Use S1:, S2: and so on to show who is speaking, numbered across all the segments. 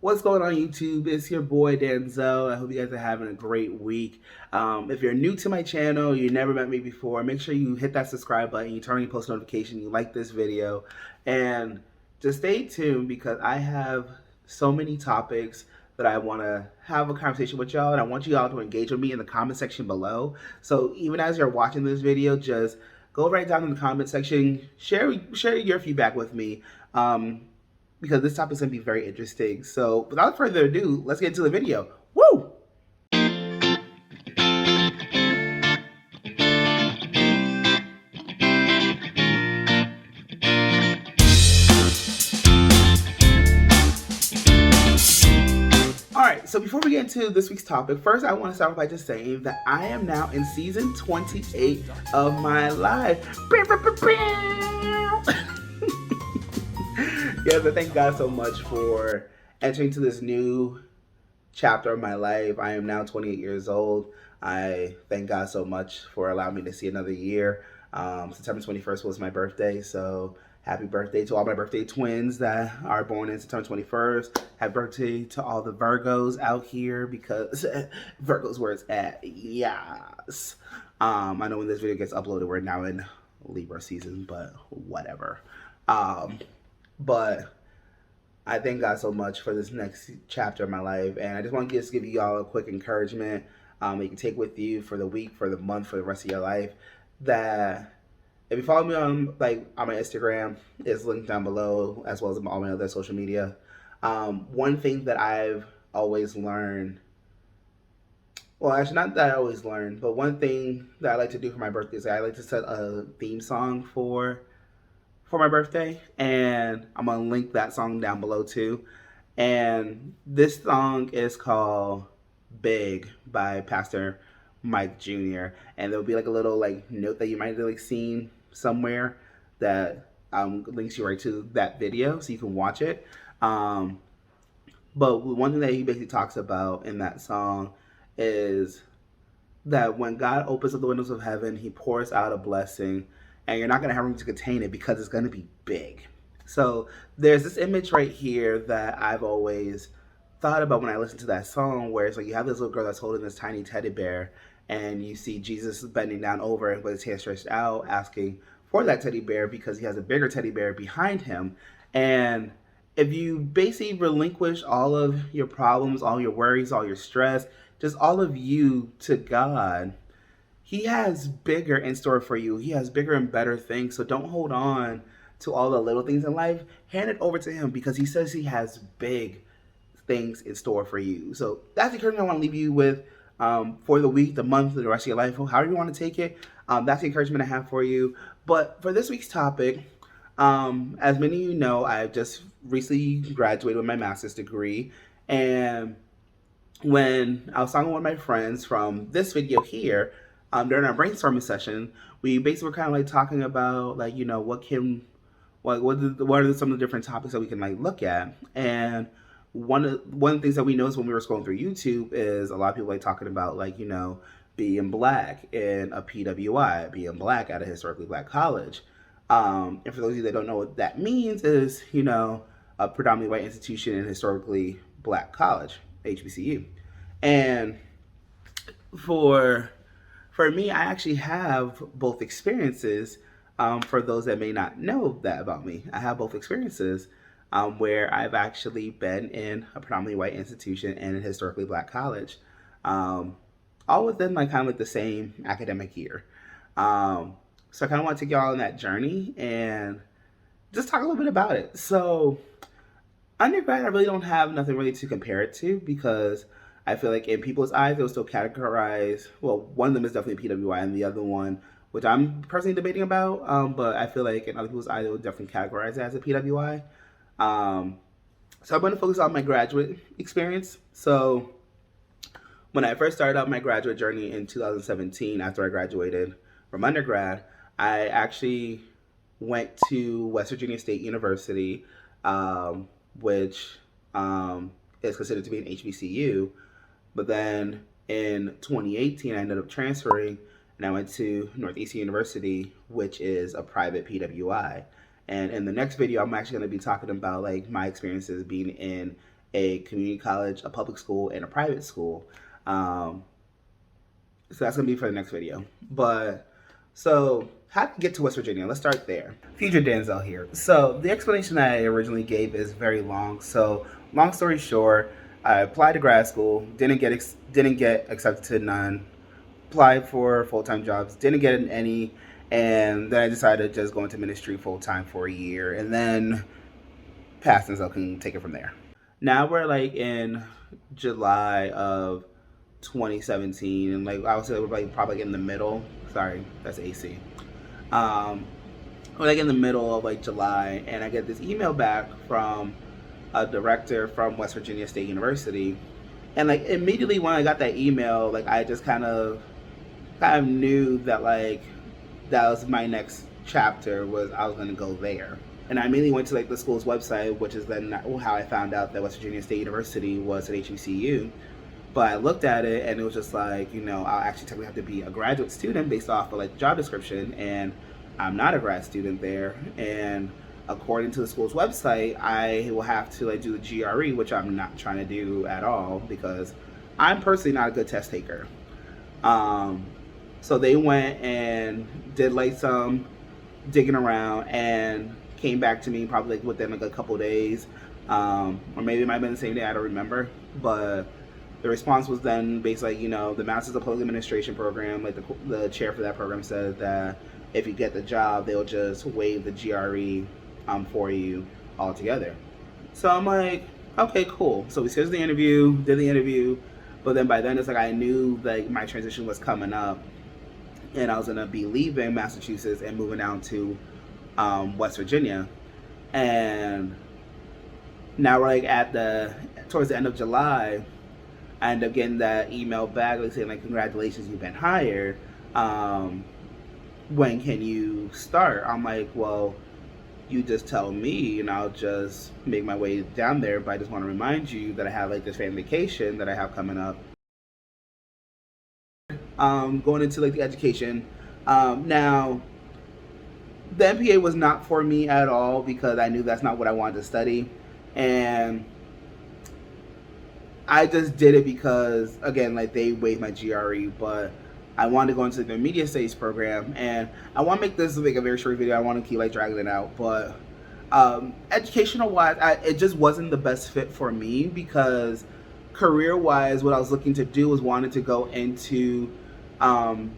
S1: What's going on YouTube? It's your boy Denzel. I hope you guys are having a great week. If you're new to my channel, you never met me before, make sure you hit that subscribe button, you turn on your post notification, you like this video, and just stay tuned because I have so many topics that I want to have a conversation with y'all, and I want you all to engage with me in the comment section below. So even as you're watching this video, just go right down in the comment section, share your feedback with me. Because this topic is going to be very interesting. So without further ado, let's get into the video. Woo! Alright, so before we get into this week's topic, first I want to start by just saying that I am now in season 28 of my life. Yes, I thank God so much for entering to this new chapter of my life. I am now 28 years old. I thank God so much for allowing me to see another year. September 21st was my birthday, so happy birthday to all my birthday twins that are born in September 21st. Happy birthday to all the Virgos out here because Virgo's where it's at. Yes. I know when this video gets uploaded, we're now in Libra season, but whatever. But I thank God so much for this next chapter of my life, and I just want to just give you all a quick encouragement that you can take with you for the week, for the month, for the rest of your life. That if you follow me on my Instagram, it's linked down below, as well as all my other social media. One thing that I've always learned, well, actually not that I always learned, but one thing that I like to do for my birthday is I like to set a theme song for my birthday, and I'm gonna link that song down below too. And this song is called Big by Pastor Mike Jr. And there'll be like a little like note that you might have like seen somewhere that links you right to that video so you can watch it. But one thing that he basically talks about in that song is that when God opens up the windows of heaven, he pours out a blessing, and you're not going to have room to contain it because it's going to be big. So there's this image right here that I've always thought about when I listen to that song, where it's like you have this little girl that's holding this tiny teddy bear, and you see Jesus bending down over it with his hand stretched out, asking for that teddy bear because he has a bigger teddy bear behind him. And if you basically relinquish all of your problems, all your worries, all your stress, just all of you to God, he has bigger in store for you. He has bigger and better things. So don't hold on to all the little things in life. Hand it over to him because he says he has big things in store for you. So that's the encouragement I want to leave you with for the week, the month, the rest of your life, however you want to take it. That's the encouragement I have for you. But for this week's topic, as many of you know, I've just recently graduated with my master's degree. And when I was talking with my friends from this video here, during our brainstorming session, we basically were kind of like talking about like, you know, what are some of the different topics that we can like look at. And one of the things that we noticed when we were scrolling through YouTube is a lot of people like talking about like, you know, being black in a PWI, being black at a historically black college. And for those of you that don't know what that means is, you know, a predominantly white institution in historically black college, HBCU. And for me, I actually have both experiences. For those that may not know that about me, I have both experiences where I've actually been in a predominantly white institution and a historically black college, all within like kind of like the same academic year. So I kind of want to take y'all on that journey and just talk a little bit about it. So undergrad, I really don't have nothing really to compare it to because I feel like in people's eyes, they'll still categorize, well, one of them is definitely PWI and the other one, which I'm personally debating about, but I feel like in other people's eyes, they would definitely categorize it as a PWI. So I'm going to focus on my graduate experience. So when I first started out my graduate journey in 2017, after I graduated from undergrad, I actually went to West Virginia State University, which is considered to be an HBCU. But then in 2018, I ended up transferring and I went to Northeastern University, which is a private PWI. And in the next video, I'm actually going to be talking about like my experiences being in a community college, a public school, and a private school. Um, so that's gonna be for the next video. But so how to get to West Virginia? Let's start there. Future Denzel here. So the explanation that I originally gave is very long. So long story short, I applied to grad school, didn't get accepted to none. Applied for full time jobs, didn't get any, and then I decided to just go into ministry full time for a year, and then passed, and so can take it from there. Now we're like in July of 2017, and like I would say we're like probably in the middle. Sorry, that's AC. Um, we're like in the middle of like July, and I get this email back from a director from West Virginia State University, and like immediately when I got that email, like I just kind of knew that like that was my next chapter, was I was going to go there. And I immediately went to like the school's website, which is then how I found out that West Virginia State University was an HBCU. But I looked at it and it was just like, I'll actually technically have to be a graduate student based off of like the job description, and I'm not a grad student there. And according to the school's website, I will have to like do the GRE, which I'm not trying to do at all because I'm personally not a good test taker. So they went and did like some digging around and came back to me probably like within like a couple days, or maybe it might have been the same day. I don't remember, but the response was then basically, the Masters of Public Administration program, like the chair for that program said that if you get the job, they'll just waive the GRE for you altogether. So I'm like, okay, cool. So we scheduled the interview, did the interview, but then by then it's like I knew like my transition was coming up, and I was gonna be leaving Massachusetts and moving down to West Virginia. And now we're like towards the end of July, I end up getting that email back like saying like, congratulations, you've been hired. When can you start? I'm like, well, you just tell me and I'll just make my way down there. But I just want to remind you that I have like this family vacation that I have coming up. Going into like the education. Now, the MPA was not for me at all because I knew that's not what I wanted to study, and I just did it because again, like they waived my GRE, but I wanted to go into the media studies program, and I want to make this like a very short video. I want to keep like dragging it out, but educational wise, it just wasn't the best fit for me because career wise, what I was looking to do was wanted to go into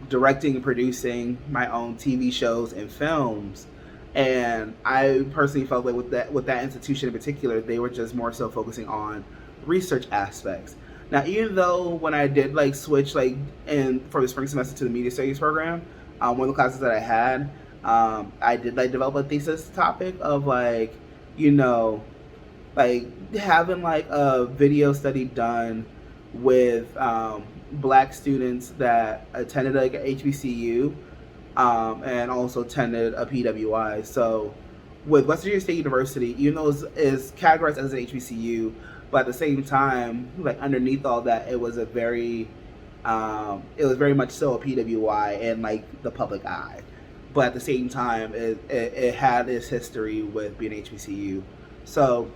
S1: directing and producing my own TV shows and films. And I personally felt like with that institution in particular, they were just more so focusing on research aspects. Now, even though when I did like switch like for the spring semester to the media studies program, one of the classes that I had, I did like develop a thesis topic of like, like having like a video study done with black students that attended like a HBCU and also attended a PWI. So with West Virginia State University, even though it is categorized as an HBCU, but at the same time, like underneath all that, it was very much so a PWI and like the public eye. But at the same time, it had its history with being HBCU. So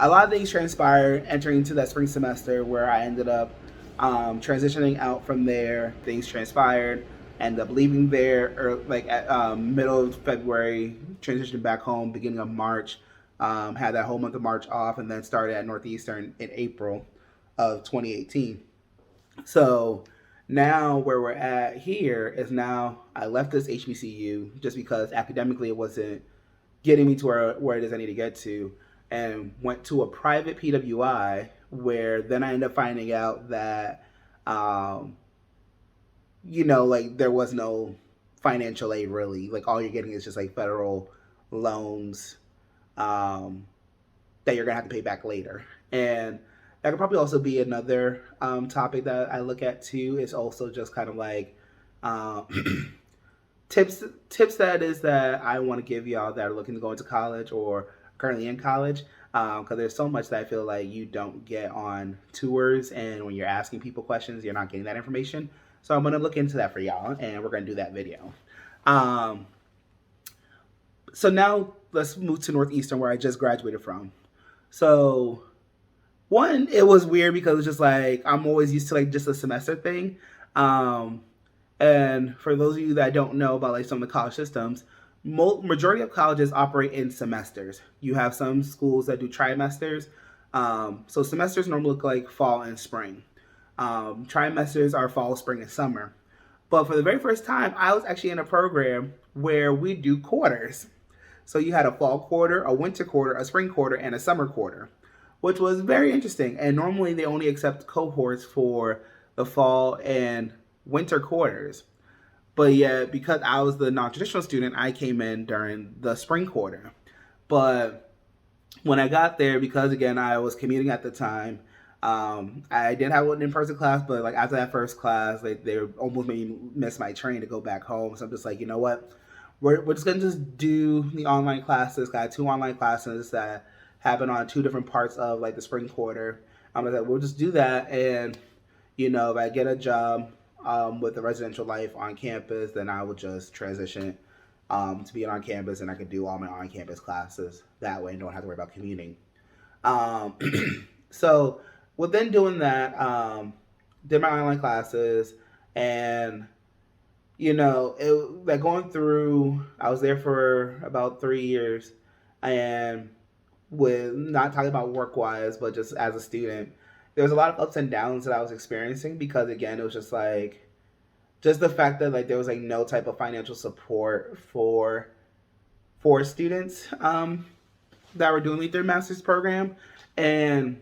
S1: a lot of things transpired entering into that spring semester where I ended up transitioning out from there. Things transpired, ended up leaving there like at middle of February, transitioned back home beginning of March. Had that whole month of March off, and then started at Northeastern in April of 2018. So now where we're at here is now I left this HBCU just because academically it wasn't getting me to where it is I need to get to, and went to a private PWI where then I ended up finding out that, like there was no financial aid really. Like all you're getting is just like federal loans that you're gonna have to pay back later. And that could probably also be another topic that I look at too. Is also just kind of like tips that I want to give y'all that are looking to go into college or currently in college. Because there's so much that I feel like you don't get on tours, and when you're asking people questions, you're not getting that information. So I'm gonna look into that for y'all, and we're gonna do that video. So now let's move to Northeastern, where I just graduated from. So One, it was weird because it's just like I'm always used to like just a semester thing. Um, and for those of you that don't know about like some of the college systems, majority of colleges operate in semesters. You have some schools that do trimesters. So semesters normally look like fall and spring. Trimesters are fall, spring, and summer. But for the very first time, I was actually in a program where we do quarters. So you had a fall quarter, a winter quarter, a spring quarter, and a summer quarter, which was very interesting. And normally they only accept cohorts for the fall and winter quarters. But yet, because I was the non traditional student, I came in during the spring quarter. But when I got there, because again, I was commuting at the time, I did have an in person class, but like after that first class, they almost made me miss my train to go back home. So I'm just like, you know what? We're just gonna just do the online classes. Got two online classes that happen on two different parts of like the spring quarter. I'm like, we'll just do that, and if I get a job with the residential life on campus, then I would just transition to being on campus, and I could do all my on-campus classes that way and don't have to worry about commuting. Um, so with then doing that, did my online classes, and it like going through. I was there for about 3 years, and with not talking about work wise, but just as a student, there was a lot of ups and downs that I was experiencing because again, it was just like just the fact that like there was like no type of financial support for students that were doing their master's program, and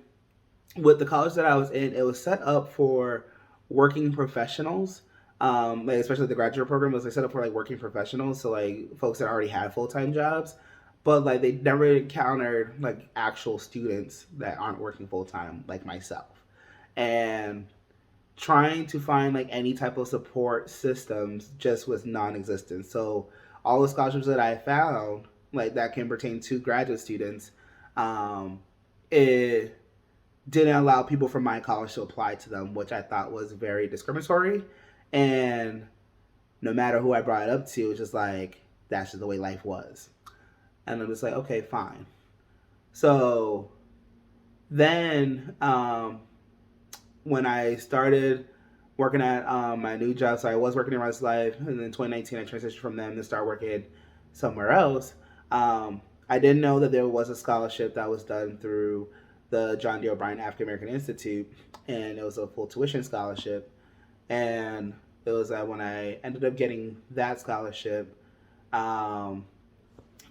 S1: with the college that I was in, it was set up for working professionals. Like especially the graduate program was like set up for like working professionals, so like folks that already had full time jobs, but like they never encountered like actual students that aren't working full time like myself, and trying to find like any type of support systems just was non-existent. So all the scholarships that I found like that can pertain to graduate students, um, it didn't allow people from my college to apply to them, which I thought was very discriminatory. And no matter who I brought it up to, it was just like that's just the way life was. And I'm just like, okay, fine. So then when I started working at my new job, so I was working in Rise Life, and then in 2019 I transitioned from them to start working somewhere else. I didn't know that there was a scholarship that was done through the John D. O'Brien African American Institute, and it was a full tuition scholarship. And it was when I ended up getting that scholarship. Um,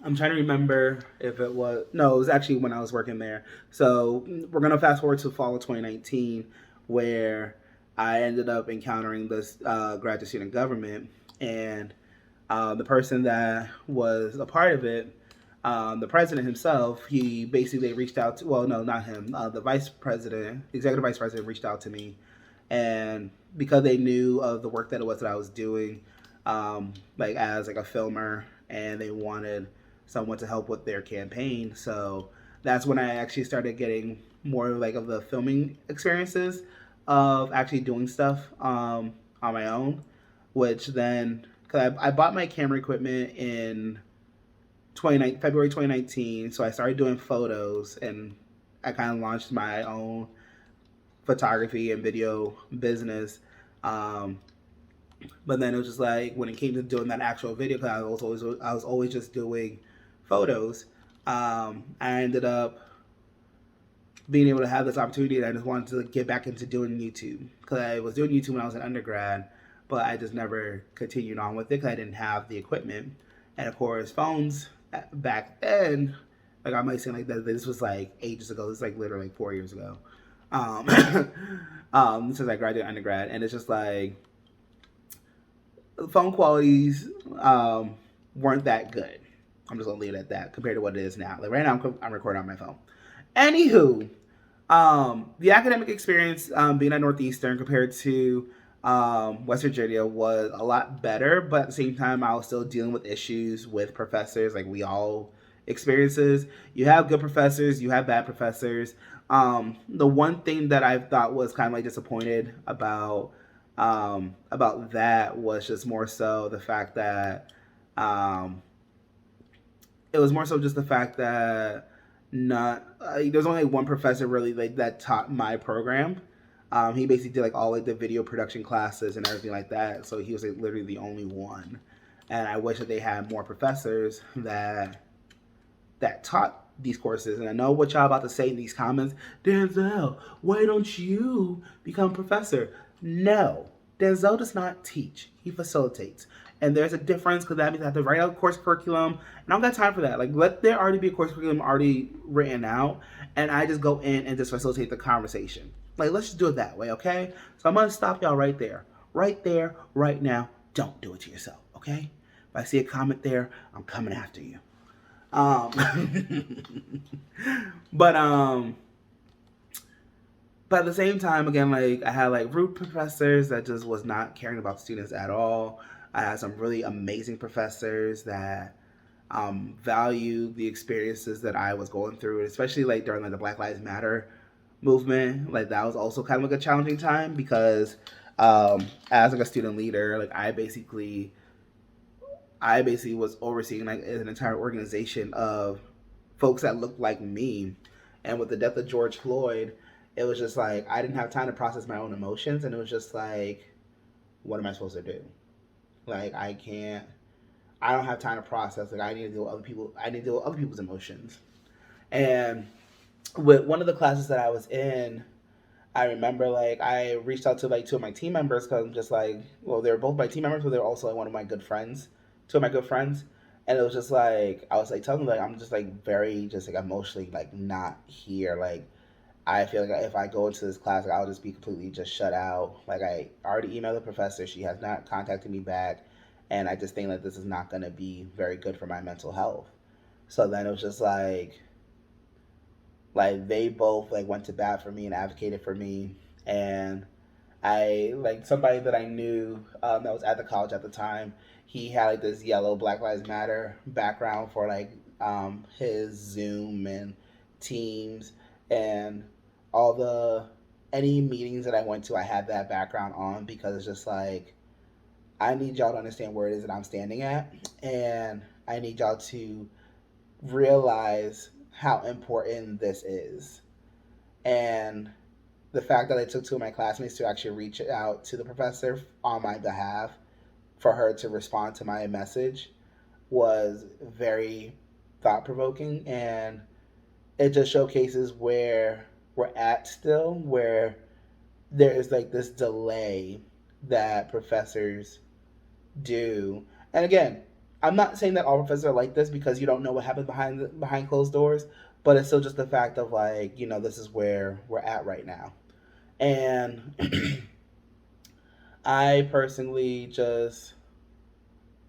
S1: I'm trying to remember if it was no, it was actually when I was working there. So we're gonna fast forward to fall of 2019, where I ended up encountering this graduate student government, and the person that was a part of it, the president himself, he basically reached out to, well, no, not him, the vice president, executive vice president reached out to me, and because they knew of the work that it was that I was doing, like as like a filmer, and they wanted someone to help with their campaign. So that's when I actually started getting more like of the filming experiences of actually doing stuff on my own, which then because I bought my camera equipment in February 2019, so I started doing photos, and I kind of launched my own photography and video business. Um, but then it was just like when it came to doing that actual video, because I was always just doing photos. I ended up being able to have this opportunity, and I just wanted to get back into doing YouTube because I was doing YouTube when I was an undergrad, but I just never continued on with it because I didn't have the equipment. And of course, phones back then, like I might say like that, this was like ages ago. This is like literally like 4 years ago. Um, since I graduated undergrad, and it's just like phone qualities weren't that good. I'm just gonna leave it at that compared to what it is now. Like right now, I'm recording on my phone. Anywho, the academic experience being at Northeastern compared to West Virginia was a lot better, but at the same time, I was still dealing with issues with professors, like we all experiences. You have good professors, you have bad professors. The one thing that I thought was kind of like disappointed about that was just more so the fact that um, it was more so just the fact that not there's only one professor really like that taught my program. He basically did like all like the video production classes and everything like that. So he was like literally the only one. And I wish that they had more professors that taught these courses. And I know what y'all about to say in these comments. Denzel, why don't you become a professor? No, Denzel does not teach. He facilitates. And there's a difference because that means I have to write out a course curriculum. And I don't got time for that. Like, let there already be a course curriculum already written out. And I just go in and just facilitate the conversation. Like, let's just do it that way, okay? So I'm going to stop y'all right there. Right there, right now. Don't do it to yourself, okay? If I see a comment there, I'm coming after you. Um, but but at the same time, again, like I had like rude professors that just was not caring about students at all. I had some really amazing professors that value the experiences that I was going through, especially like during like the Black Lives Matter movement. Like that was also kind of like a challenging time because as like a student leader, like I basically was overseeing like an entire organization of folks that looked like me. And with the death of George Floyd, it was just like I didn't have time to process my own emotions, and it was just like, what am I supposed to do? Like I don't have time to process. Like I need to deal with other people. I need to deal with other people's emotions. And with one of the classes that I was in, I remember like I reached out to like two of my team members because I'm just like, well, they were both my team members, but they were also like one of my good friends, two of my good friends, and it was just like I was like telling them like I'm just like very just like emotionally like not here. Like I feel like if I go into this class, like, I'll just be completely just shut out. Like I already emailed the professor, she has not contacted me back, and I just think that this is not going to be very good for my mental health. So then it was just like they both like went to bat for me and advocated for me, and I like somebody that I knew that was at the college at the time. He had like this yellow Black Lives Matter background for like his Zoom and Teams and all the any meetings that I went to. I had that background on because it's just like I need y'all to understand where it is that I'm standing at, and I need y'all to realize how important this is. And the fact that I took two of my classmates to actually reach out to the professor on my behalf for her to respond to my message was very thought provoking. And it just showcases where we're at still, where there is like this delay that professors do. And again, I'm not saying that all professors are like this because you don't know what happens behind closed doors, but it's still just the fact of like, this is where we're at right now. And I personally just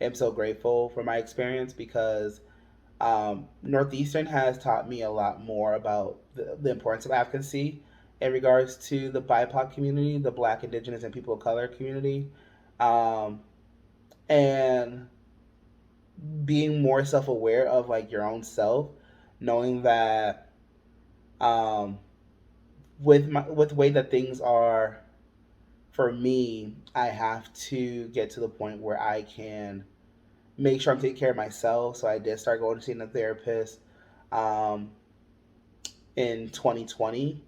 S1: am so grateful for my experience because Northeastern has taught me a lot more about the importance of advocacy in regards to the BIPOC community, the Black, Indigenous, and people of color community, um, and being more self aware of like your own self, knowing that um, with the way that things are for me, I have to get to the point where I can make sure I'm taking care of myself. So I did start going to seeing a therapist um, in 2020.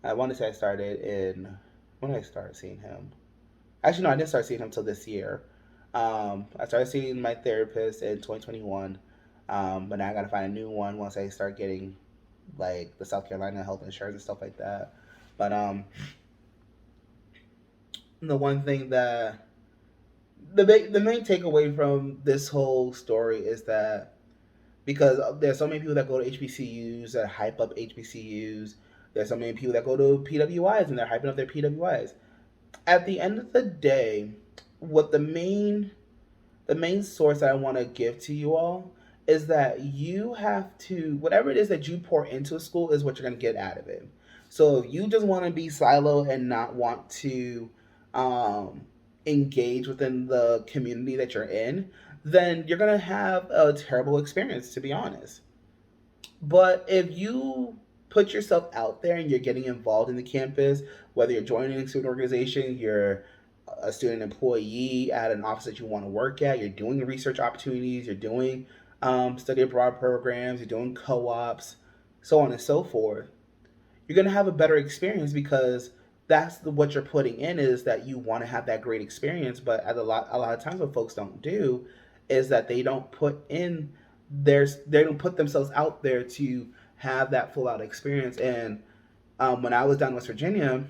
S1: I want to say I started in when did I start seeing him? Actually, no, I didn't start seeing him until this year. I started seeing my therapist in 2021, but now I got to find a new one once I start getting like the South Carolina health insurance and stuff like that. But the one thing that the main takeaway from this whole story is that because there's so many people that go to HBCUs that hype up HBCUs, there's so many people that go to PWIs and they're hyping up their PWIs. At the end of the day, what the main source that I want to give to you all is that you have to whatever it is that you pour into a school is what you're going to get out of it. So if you just want to be silo and not want to um, engage within the community that you're in, then you're going to have a terrible experience, to be honest. But if you put yourself out there and you're getting involved in the campus, whether you're joining a student organization, you're a student employee at an office that you want to work at, you're doing research opportunities, you're doing study abroad programs, you're doing co-ops, so on and so forth, you're going to have a better experience because what you're putting in is that you want to have that great experience. But a lot of times what folks don't do is that they don't put in they don't put themselves out there to have that full out experience. And when I was down in West Virginia,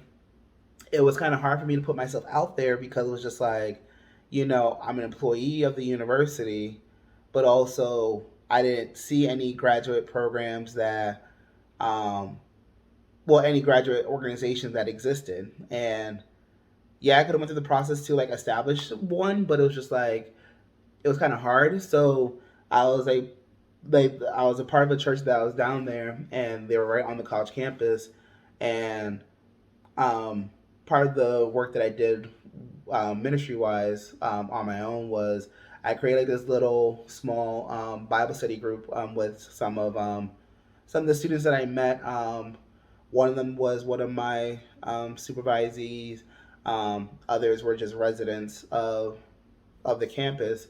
S1: it was kind of hard for me to put myself out there because it was just like, I'm an employee of the university, but also I didn't see any graduate programs that um, any graduate organizations that existed. And yeah, I could have went through the process to like establish one, but it was just like it was kind of hard. So I was I was a part of a church that was down there, and they were right on the college campus. And um, part of the work that I did ministry wise on my own was I created like this little small Bible study group with some of the students that I met. One of them was one of my supervisees. Others were just residents of the campus,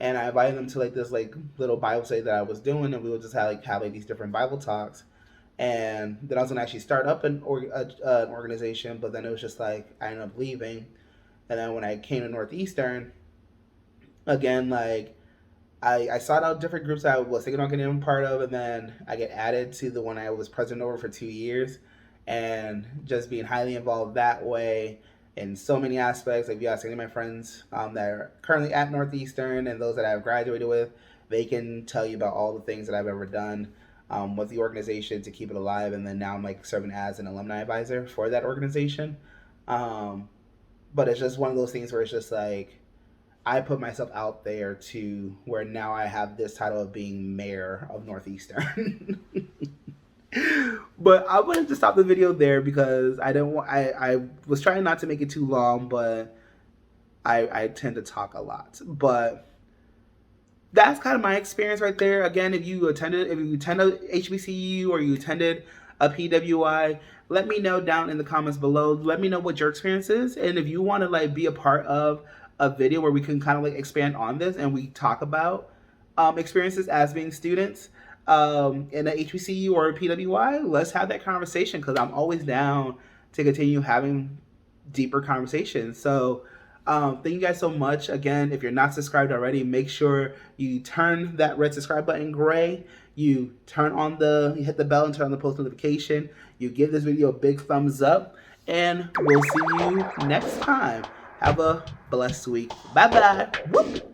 S1: and I invited them to like this like little Bible study that I was doing, and we would just have like these different Bible talks. And then I was gonna actually start up an organization, but then it was just like I ended up leaving. And then when I came to Northeastern, again, like I sought out different groups that I was thinking about getting a part of, and then I get added to the one I was president over for 2 years, and just being highly involved that way in so many aspects. Like if you ask any of my friends that are currently at Northeastern and those that I've graduated with, they can tell you about all the things that I've ever done with the organization to keep it alive. And then now I'm like serving as an alumni advisor for that organization. Um, but it's just one of those things where it's just like I put myself out there to where now I have this title of being mayor of Northeastern. But I wanted to stop the video there because I didn't want. I was trying not to make it too long, but I tend to talk a lot. But that's kind of my experience right there. Again, if you attended a HBCU or you attended a PWI, let me know down in the comments below. Let me know what your experience is, and if you want to like be a part of a video where we can kind of like expand on this and we talk about experiences as being students in a HBCU or a PWI, let's have that conversation because I'm always down to continue having deeper conversations. So thank you guys so much. Again, if you're not subscribed already, make sure you turn that red subscribe button gray. You hit the bell and turn on the post notification. You give this video a big thumbs up, and we'll see you next time. Have a blessed week. Bye bye. Whoop.